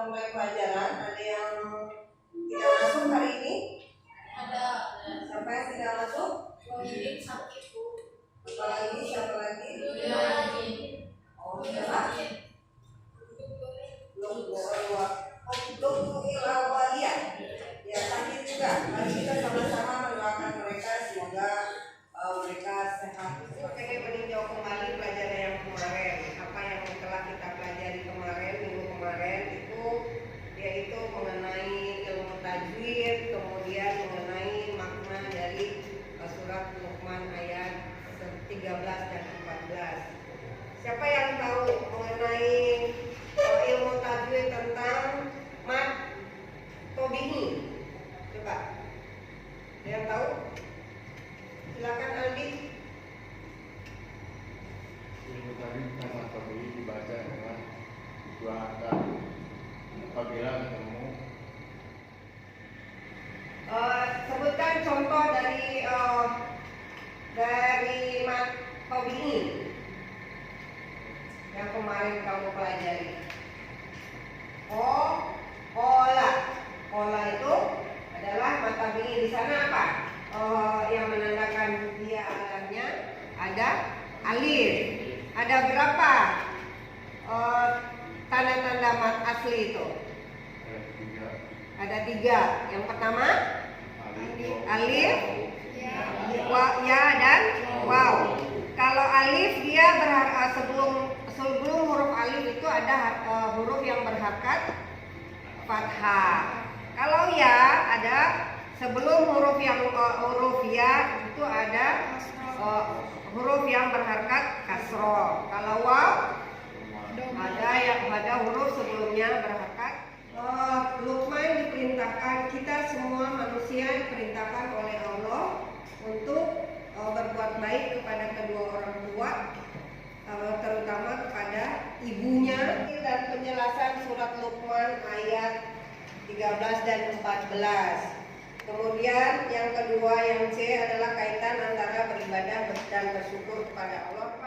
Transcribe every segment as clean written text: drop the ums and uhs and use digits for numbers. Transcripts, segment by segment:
mulai pelajaran. Ada yang tidak masuk hari ini? Ada. Siapa yang tidak masuk? Ini sakit Bu. Apalagi siapa lagi? Oh, siapa? Belum ilawaliyah. Ya, sakit juga. Mari kita sama-sama mendoakan mereka semoga mereka sehat. Oke, meninjau kembali pelajaran yang kemarin. Apa yang telah kita pelajari kemarin, minggu kemarin itu yaitu mengenai ilmu tajwid, kemudian mengenai makna dari surat Luqman ayat 13 dan 14. Siapa yang tahu mengenai ilmu tajwid tentang mad tobihi? Coba. Ada yang tahu? Silakan Aldi. Ilmu tajwid tentang mad tobihi dibaca dengan dua angka apabila ketemu. Sebutkan contoh dari mad tobihi yang kemarin kamu pelajari. Ola itu adalah mata bini. Di sana apa? Yang menandakan dia alamnya ada alif. Ada berapa tanda-tanda mat asli itu? Ada tiga. Yang pertama alif, ya dan waw. Kalau alif dia sebelum huruf alif itu ada huruf yang berharokat fathah. Kalau ya ada sebelum huruf ya itu ada huruf yang berharokat kasroh. Kalau waw ada huruf sebelumnya berharokat. Luqman diperintahkan, kita semua manusia diperintahkan oleh Allah untuk berbuat baik kepada kedua orang tua, terutama kepada ibunya. Dan penjelasan surat Luqman ayat 13 dan 14. Kemudian yang kedua, yang C adalah kaitan antara beribadah dan bersyukur kepada Allah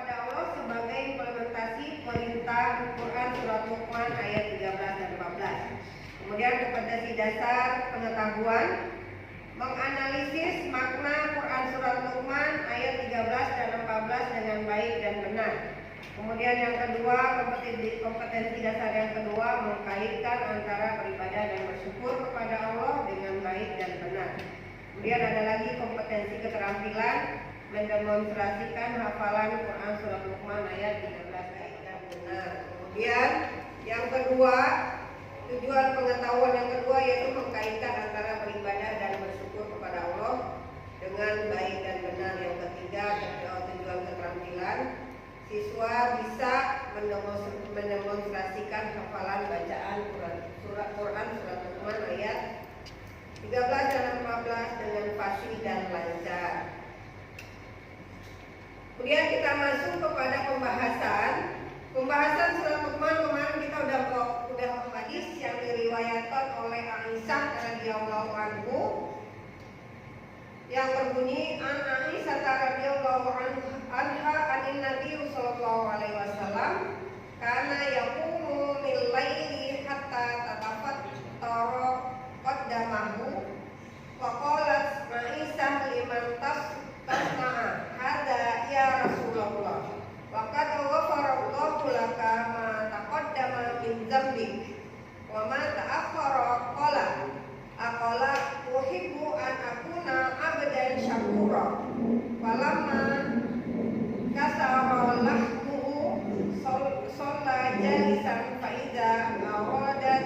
sebagai implementasi perintah Quran surat Luqman ayat 13 dan 14. Kemudian kompetensi dasar pengetahuan, menganalisis makna Quran surat Luqman ayat 13 dan 14 dengan baik dan benar. Kemudian yang kedua, kompetensi dasar yang kedua, mengkaitkan antara beribadah dan bersyukur kepada Allah dengan baik dan benar. Kemudian ada lagi kompetensi keterampilan, mendemonstrasikan hafalan Quran surat Luqman ayat 13 baik dan benar. Kemudian yang kedua, tujuan pengetahuan yang kedua yaitu mengkaitkan antara beribadah dan bersyukur kepada Allah dengan baik dan benar. Yang ketiga, tujuan keterampilan, siswa bisa mendemonstrasikan hafalan bacaan surat Luqman ayat 13 dan 14 dengan fasih dan lancar. Kemudian kita masuk kepada pembahasan surat Luqman. Kemarin kita udah hadis yang diriwayatkan oleh Aisyah radhiyallahu anhu yang berbunyi an Aisyah radhiyallahu anha anin Nabi sallallahu alaihi wasallam kana yaqumu min laili hatta tatafattara qaddamahu wa qalat Aisyah liman tasma'a hadza ya Rasulullah wa qad ghafarallahu laka ma taqaddama min dzambik wa ma ta'akhkhara qala aqala uhibbu an akuna abdan syakura falamma kasara lahmuhu shalla jalisan faida arada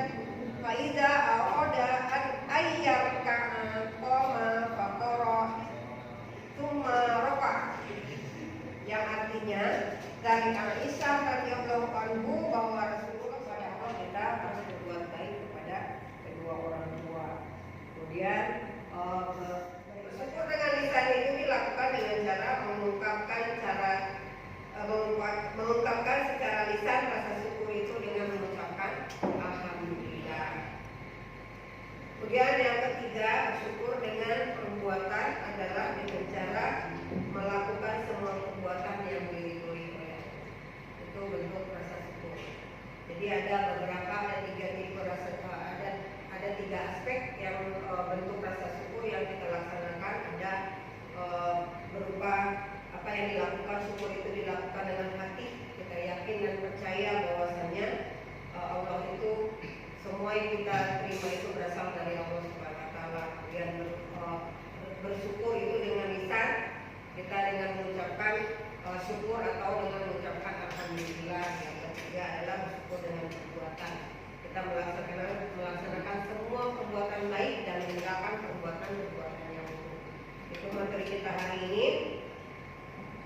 an ayyarkana qama faqara thumma rafa, yang artinya dari Aisyah radhiyallahu anhu bahwa Rasulullah SAW kita harus berbuat baik kepada kedua orang tua. Kemudian bersyukur dengan lisan itu dilakukan dengan cara mengungkapkan secara lisan rasa syukur itu dengan mengucapkan alhamdulillah. Kemudian yang ketiga, bersyukur dengan perbuatan adalah dengan cara melakukan semua perbuatan yang diridhoi oleh Allah. Itu bentuk rasa syukur. Jadi ada 3 tipe rasa tiga aspek yang bentuk rasa syukur yang kita laksanakan. Ada berupa apa yang dilakukan, syukur itu dilakukan dengan hati, kita yakin dan percaya bahwasanya Allah itu semua yang kita terima itu berasal dari Allah Subhanahu wa taala. Kemudian bersyukur itu dengan lisan, kita dengan mengucapkan syukur atau dengan mengucapkan alhamdulillah. Yang ketiga adalah bersyukur dengan perbuatan. Kita melaksanakan semua perbuatan baik dan meninggalkan perbuatan-perbuatan yang buruk. Itu materi kita hari ini.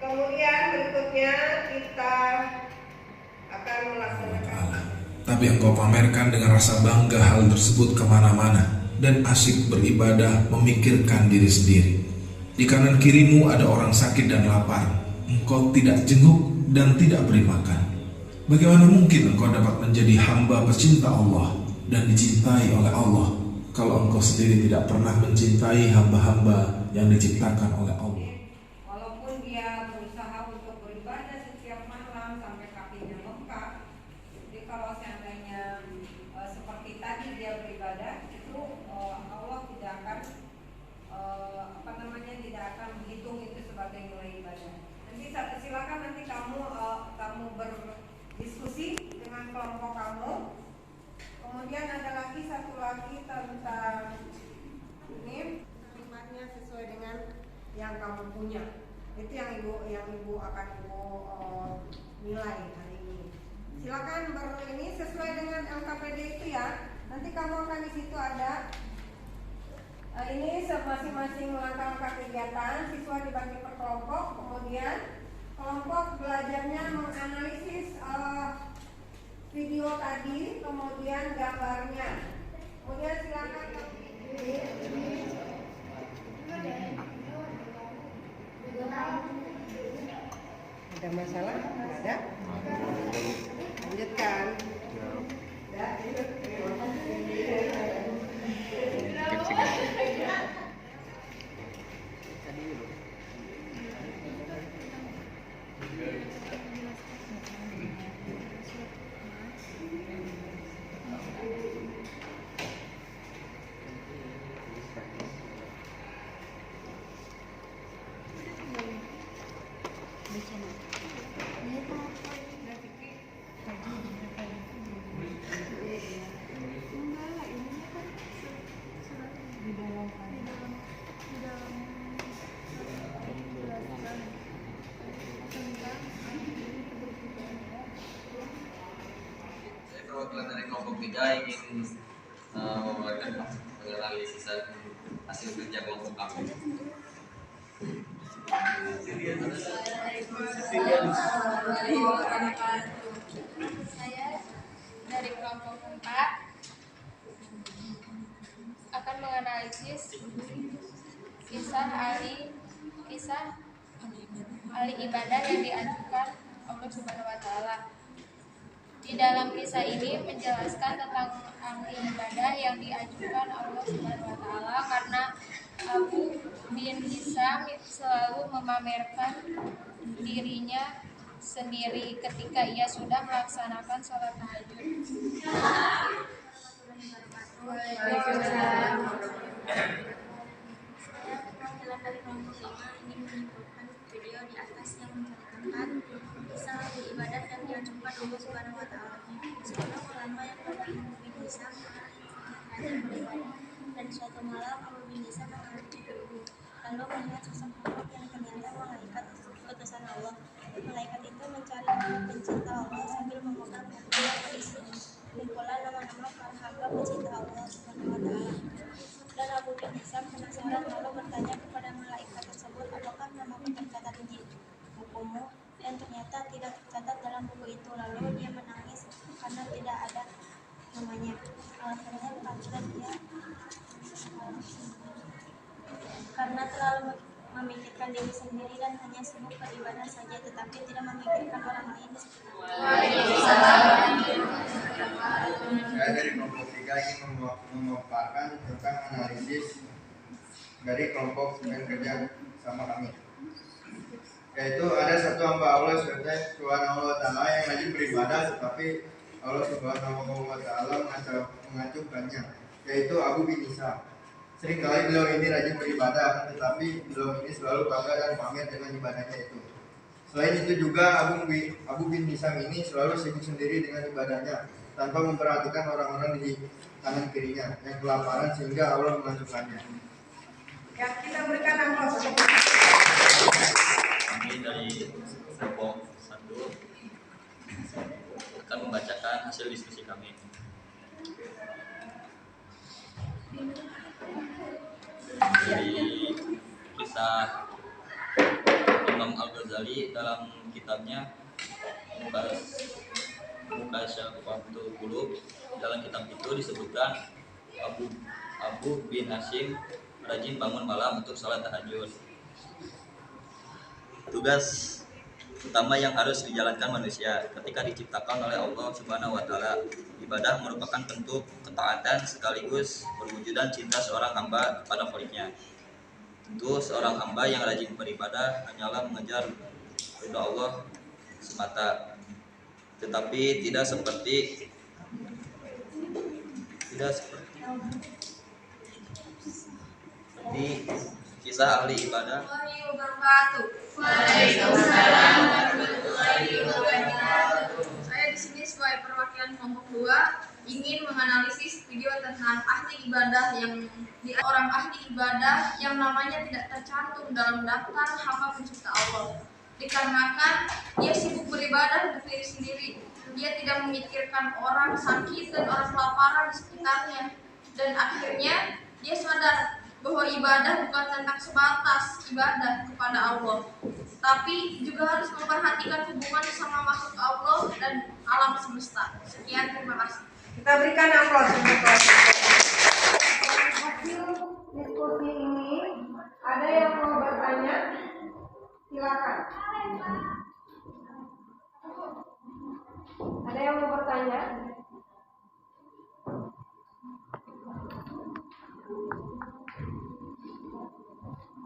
Kemudian berikutnya kita akan melaksanakan. Tapi engkau pamerkan dengan rasa bangga hal tersebut kemana-mana dan asyik beribadah memikirkan diri sendiri. Di kanan kirimu ada orang sakit dan lapar. Engkau tidak jenguk dan tidak beri makan. Bagaimana mungkin engkau dapat menjadi hamba pecinta Allah dan dicintai oleh Allah kalau engkau sendiri tidak pernah mencintai hamba-hamba yang diciptakan oleh Allah? Walaupun dia berusaha untuk beribadah setiap malam sampai kakinya bengkak, jadi kalau seandainya seperti tadi dia beribadah, itu Allah tidak akan tidak akan menghitung itu sebagai nilai ibadah. Nanti silakan nanti kamu berdiskusi dengan kelompok kamu. Kemudian ada lagi satu lagi tentang ini, nikmatnya sesuai dengan yang kamu punya. Itu yang ibu akan nilai hari ini. Silakan ini sesuai dengan LKPD itu ya. Nanti kamu akan di situ ada ini masing-masing langkah-langkah kegiatan. Siswa dibagi per kelompok. Kemudian kelompok belajarnya menganalisis video tadi, kemudian gambarnya. Kemudian silakan. Ada masalah? Tidak ada? Lanjutkan. Perwakilan dari kelompok 3 ingin membuatkan menganalisis hasil kerja kelompok kami. Saya dari kelompok 4 akan menganalisis kisah ahli ibadah yang diajukan Allah Subhanahu wa taala. Di dalam kisah ini menjelaskan tentang ahli ibadah yang diajukan Allah Subhanahu wa taala karena Abu bin Hisam selalu memamerkan dirinya sendiri ketika ia sudah melaksanakan sholat tahajud. Perwakilan dari kelompok 5 ingin menyimpulkan video di atas yang menceritakan kisah ahli ibadah yang diajukan Allah Subhanahu wa taala. Seorang ulama yang bernama Abu bin Hisam rajin beribadah, dan suatu malam Abu bin Hisam menghadap ibu, lalu melihat sosok makhluk yang ternyata malaikat utusan Allah. Malaikat itu mencari makhluk pencinta Allah sambil memegang buku yang berisi kumpulan nama-nama para hamba pencinta Allah Subhanahu wa taala. Dan Abu bin Hisam penasaran lalu bertanya kepada malaikat tersebut, apakah namaku tercatat di bukumu? Dan ternyata tidak tercatat dalam buku itu. Lalu dia menangis karena tidak ada namanya. Alasannya karena dia terlalu memikirkan diri sendiri dan hanya sibuk beribadah saja, tetapi tidak memikirkan orang lain. Saya dari kelompok 3 ingin memaparkan tentang analisis dari kelompok yang kerja sama kami. Yaitu ada satu hamba Allah Subhanahu wa taala yang rajin beribadah, tetapi Allah Subhanahu wa taala mengacuhkannya. yaitu Abu bin Isa. Seringkali beliau ini rajin beribadah, tetapi beliau ini selalu bangga dan pamer dengan ibadahnya itu. Selain itu juga Abu bin Hisam ini selalu sibuk sendiri dengan ibadahnya tanpa memperhatikan orang-orang di kanan kirinya yang kelaparan sehingga Allah memasukkannya. Ya, kita berikan aplaus. Kami dari kelompok 1 akan membacakan hasil diskusi kami. Dari kisah Imam Al-Ghazali dalam kitabnya Mukasyafatul Qulub, dalam kitab itu disebutkan Abu bin Hashim rajin bangun malam untuk salat tahajud. Tugas utama yang harus dijalankan manusia ketika diciptakan oleh Allah Subhanahu wa taala. Ibadah merupakan bentuk ketaatan sekaligus perwujudan cinta seorang hamba kepada Khaliknya. Tentu seorang hamba yang rajin beribadah hanyalah mengejar ridha Allah semata, tetapi tidak seperti kisah ahli ibadah. Waalaikumsalam warahmatullahi wabarakatuh. Saya di sini sebagai perwakilan kelompok 2 ingin menganalisis video tentang ahli ibadah orang ahli ibadah yang namanya tidak tercantum dalam daftar hamba pencipta Allah. Dikarenakan dia sibuk beribadah untuk diri sendiri. Dia tidak memikirkan orang sakit dan orang kelaparan di sekitarnya. Dan akhirnya dia sadar bahwa ibadah bukan tentang sebatas ibadah kepada Allah, tapi juga harus memperhatikan hubungan sama makhluk Allah dan alam semesta. Sekian, terima kasih. Kita berikan aplaus untuk hasil diskusi ini. Ada yang mau bertanya? Silakan. Ada yang mau bertanya?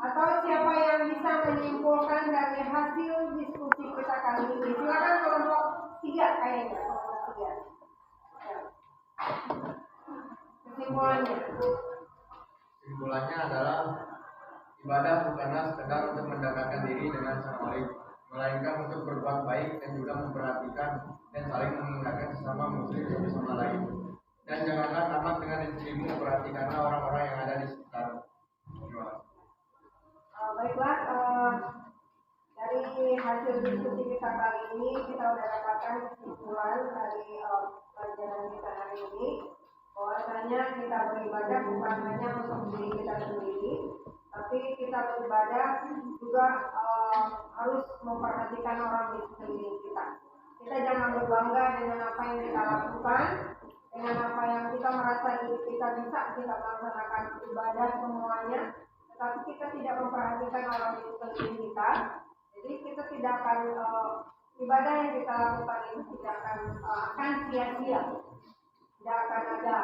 Atau siapa yang bisa menyimpulkan dari hasil diskusi kita kali ini? Silakan kelompok 3 kayaknya, kelompok 3. Ya. Kesimpulannya. Kesimpulannya adalah ibadah bukanlah sekedar untuk mendekatkan diri dengan Sang Khalik, melainkan untuk berbuat baik dan juga memperhatikan dan saling mengingatkan sesama muslim satu sama lain. Dan janganlah tamak dengan dirimu, perhatikanlah orang-orang yang ada di sekitar. Baiklah, dari hasil diskusi kita kali ini kita sudah dapatkan kesimpulan dari pelajaran kita hari ini, bahwasanya kita beribadah bukan hanya untuk diri kita sendiri, tapi kita beribadah juga harus memperhatikan orang di sekeliling kita. Kita jangan berbangga dengan apa yang kita lakukan, dengan apa yang kita merasa diri kita bisa kita melaksanakan ibadah semuanya, tetapi kita tidak memperhatikan orang di sekeliling kita. Jadi kita tidak akan ibadah yang kita lakukan itu tidak akan sia-sia, tidak akan ada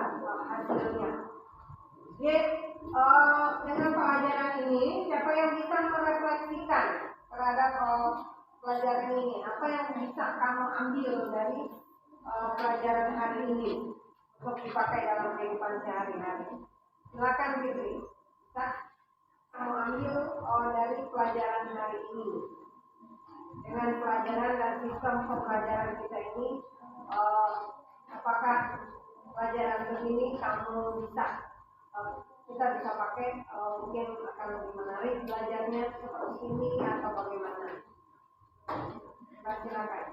hasilnya. Jadi dengan pelajaran ini, siapa yang bisa merefleksikan terhadap pelajaran ini? Apa yang bisa kamu ambil dari pelajaran hari ini untuk dipakai dalam kehidupan sehari-hari? Silakan Fitri. Kamu ambil dari pelajaran hari ini, dengan pelajaran dan sistem pembelajaran kita ini, apakah pelajaran ini kamu bisa kita bisa pakai, mungkin akan lebih menarik belajarnya seperti ini atau bagaimana? Silakan.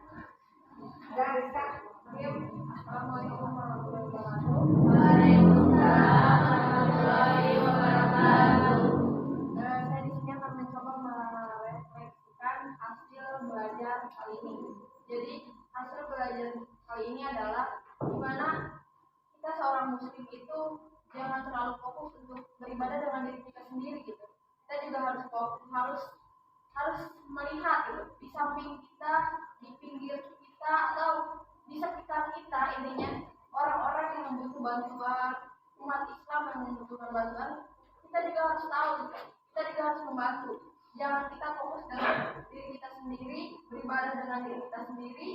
Ada Rizka? Assalamualaikum warahmatullahi wabarakatuh. Waalaikumsalam warahmatullahi wabarakatuh. Saya di sini akan mencoba merefleksikan hasil belajar kali ini. Jadi hasil belajar kali ini adalah dimana kita seorang muslim itu jangan terlalu fokus untuk beribadah dengan diri kita sendiri gitu. Kita juga harus melihat gitu, di samping kita, di pinggir kita atau di sekitar kita, intinya orang-orang yang membutuh bantuan, umat Islam yang membutuhkan bantuan, kita juga harus tahu gitu. Kita juga harus membantu. Jangan kita fokus dengan diri kita sendiri, beribadah dengan diri kita sendiri,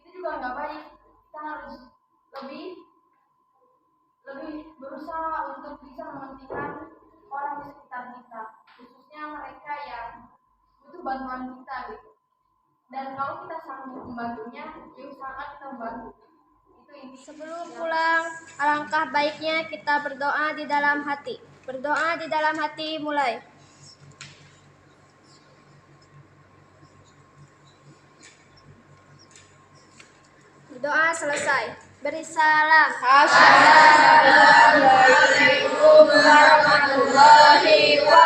itu juga nggak baik. Kita harus lebih berusaha bisa mementingkan orang di sekitar kita, khususnya mereka yang butuh bantuan kita gitu. Dan kalau kita sanggup membantunya, ya usahakan kita membantu. Itu inti. Sebelum pulang, alangkah baiknya kita berdoa di dalam hati. Berdoa di dalam hati mulai. Doa selesai. Beri salam. Assalamualaikum warahmatullahi wabarakatuh.